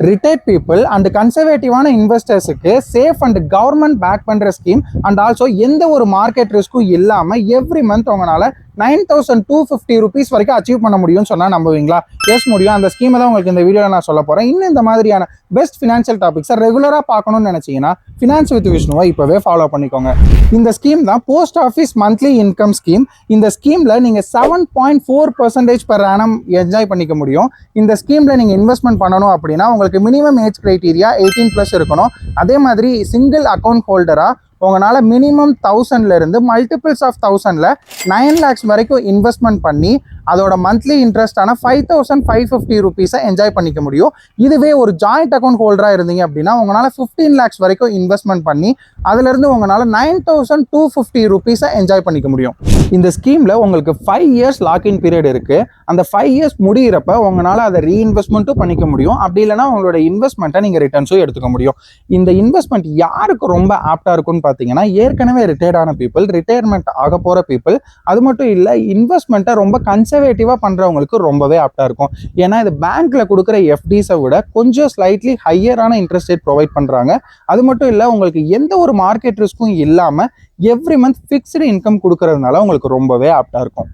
Retired people and கன்சர்வேட்டிவான இன்வெஸ்டர்ஸுக்கு safe and government back பண்ற ஸ்கீம் அண்ட் ஆல்சோ எந்த ஒரு மார்க்கெட் ரிஸ்க்கும் இல்லாம எவ்ரி மந்த் உங்களால 9,250 rupees வரைக்கும் அச்சீவ் பண்ண முடியும்னு சொன்னா நம்புவீங்களா? எஸ் முடியும். அந்த ஸ்கீமை தான் உங்களுக்கு இந்த வீடியோவில் நான் சொல்ல போறேன். இன்னும் இந்த மாதிரியான பெஸ்ட் ஃபினான்ஷியல் டாபிக்ஸை ரெகுலராக பார்க்கணும்னு நினைச்சீங்கன்னா ஃபினான்ஸ் வித் விஷ்ணுவை இப்போவே ஃபாலோ பண்ணிக்கோங்க. இந்த ஸ்கீம் தான் post office monthly income scheme. இந்த ஸ்கீம்ல நீங்க 7.4% per annum என்ஜாய் பண்ணிக்க முடியும். இந்த ஸ்கீம்ல நீங்க இன்வெஸ்ட்மெண்ட் பண்ணணும் அப்படின்னா உங்களுக்கு மினிமம் ஏஜ் கிரைட்டீரியா 18+ இருக்கணும். அதே மாதிரி சிங்கிள் அக்கௌண்ட் ஹோல்டரா உங்களால் மினிமம் 1000ல இருந்து மல்டிபிள்ஸ் ஆஃப் 1000ல 9 lakhs வரைக்கும் இன்வெஸ்ட்மெண்ட் பண்ணி அதோட மந்த்லி இன்ட்ரெஸ்டான 5,550 rupees என்ஜாய் பண்ணிக்க முடியும். இதுவே ஒரு ஜாயிண்ட் அக்கௌண்ட் ஹோல்டராக இருந்தீங்க அப்படின்னா உங்களால் 15 lakhs வரைக்கும் இன்வெஸ்ட்மெண்ட் பண்ணி அதுலேருந்து உங்களால் 9,250 rupees என்ஜாய் பண்ணிக்க முடியும். இந்த ஸ்கீமில் உங்களுக்கு 5 years லாக்இன் பீரியட் இருக்குது. அந்த 5 years முடிகிறப்ப உங்களால் அதை ரீஇன்வெஸ்ட்மெண்ட்டும் பண்ணிக்க முடியும். அப்படி இல்லைனா உங்களோட இன்வெஸ்ட்மெண்ட்டை நீங்கள் ரிட்டர்ன்ஸும் எடுத்துக்க முடியும். இந்த இன்வெஸ்ட்மெண்ட் யாருக்கு ரொம்ப ஆப்டாக இருக்கும்னு பார்த்தீங்கன்னா ஏற்கனவே ரிட்டையர்டான பீப்புள், ரிட்டையர்மெண்ட் ஆக போகிற பீப்புள், அது மட்டும் இல்லை இன்வெஸ்ட்மெண்ட்டை ரொம்ப கன்சர்வேட்டிவாக பண்ணுறவங்களுக்கு ரொம்பவே ஆப்டாக இருக்கும். ஏன்னா இது பேங்க்கில் கொடுக்குற எஃப்டிஸை விட கொஞ்சம் ஸ்லைட்லி ஹையரான இன்ட்ரெஸ்ட் ரேட் ப்ரொவைட் பண்ணுறாங்க. அது மட்டும் இல்லை உங்களுக்கு எந்த ஒரு மார்க்கெட் ரிஸ்க்கும் இல்லாமல் எவ்ரி மந்த் ஃபிக்ஸ்டு இன்கம் கொடுக்கறதுனால உங்களுக்கு ரொம்பவே ஆப்டாக இருக்கும்.